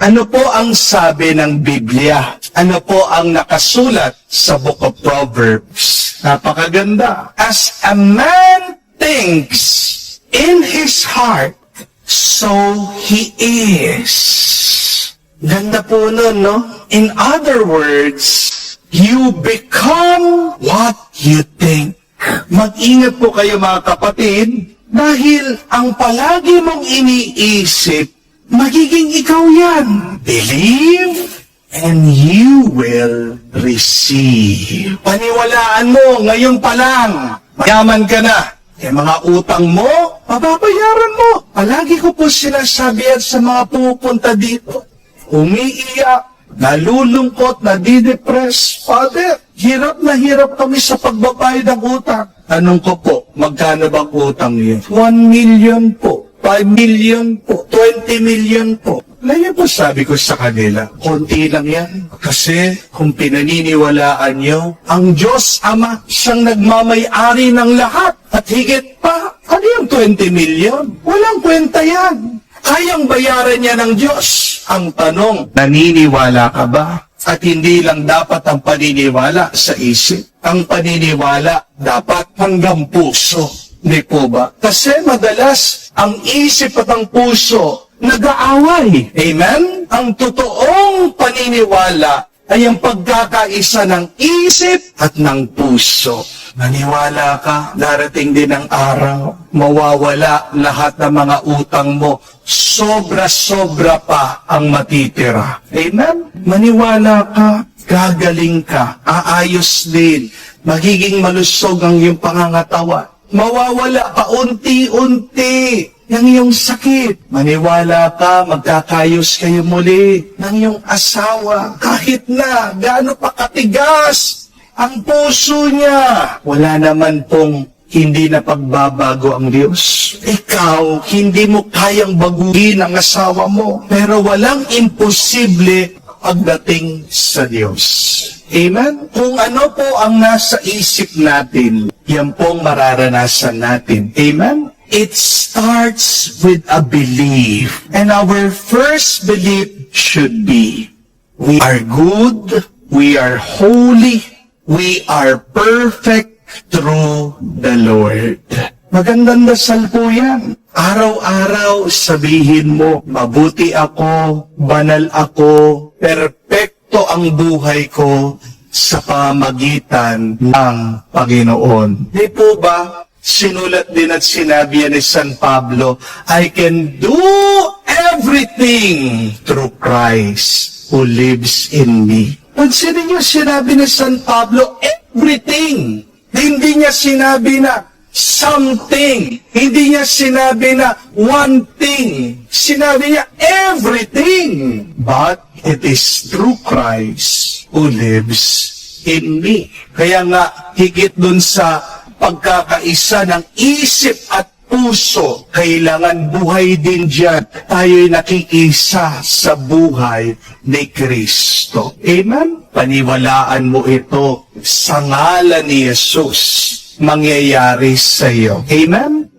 Ano po ang sabi ng Biblia? Ano po ang nakasulat sa Book of Proverbs? Napakaganda. As a man thinks in his heart, so he is. Ganda po nun, no? In other words, you become what you think. Mag-ingat po kayo mga kapatid, dahil ang palagi mong iniisip, magiging ikaw yan. Believe and you will receive. Paniwalaan mo, ngayon pa lang, mayaman ka na. Eh mga utang mo, mababayaran mo. Palagi ko po sinasabi yan sa mga pumupunta dito. Umiiyak, nalulungkot, nadidepress. Father, hirap na hirap kami sa pagbabayad ng utang. Tanong ko po, magkano bang utang niyo? 1 million po, 5 million po, 20 million po. Ngayon po sabi ko sa kanila, konti lang yan. Kasi kung pinaniniwalaan nyo, ang Diyos Ama, siyang nagmamay-ari ng lahat. At higit pa, ano yung 20 million? Walang kwenta yan. Kayang bayaran niya ng Diyos. Ang tanong, naniniwala ka ba? At hindi lang dapat ang paniniwala sa isip. Ang paniniwala dapat hanggang puso. Hindi po ba? Kasi madalas, ang isip at ang puso nag-aaway. Amen? Ang totoong paniniwala ay ang pagkakaisa ng isip at ng puso. Maniwala ka, darating din ang araw, mawawala lahat ng mga utang mo. Sobra-sobra pa ang matitira. Amen? Maniwala ka, gagaling ka, aayos din, magiging malusog ang iyong pangangatawan. Mawawala pa unti-unti ng iyong sakit. Maniwala ka, magkakayos kayo muli ng iyong asawa. Kahit na gaano pa katigas ang puso niya, wala naman pong hindi na pagbabago ang Diyos. Ikaw, hindi mo kayang baguhin ang asawa mo, pero walang imposible pagdating sa Diyos. Amen? Kung ano po ang nasa isip natin, yan pong mararanasan natin. Amen? It starts with a belief. And our first belief should be, we are good, we are holy, we are perfect through the Lord. Magandang dasal po yan. Araw-araw sabihin mo, mabuti ako, banal ako, perpekto ang buhay ko sa pamagitan ng Panginoon. Di po ba? Sinulat din at sinabi yan ni San Pablo, I can do everything through Christ who lives in me. Pansinin niyo, sinabi ni San Pablo, everything. Hindi niya sinabi na something. Hindi niya sinabi na one thing. Sinabi niya everything. But it is through Christ who lives in me. Kaya nga, higit dun sa pagkakaisa ng isip at puso, kailangan buhay din dyan. Tayo'y nakikisa sa buhay ni Kristo. Amen? Paniwalaan mo ito sa ngalan ni Jesus, mangyayari sa iyo. Amen?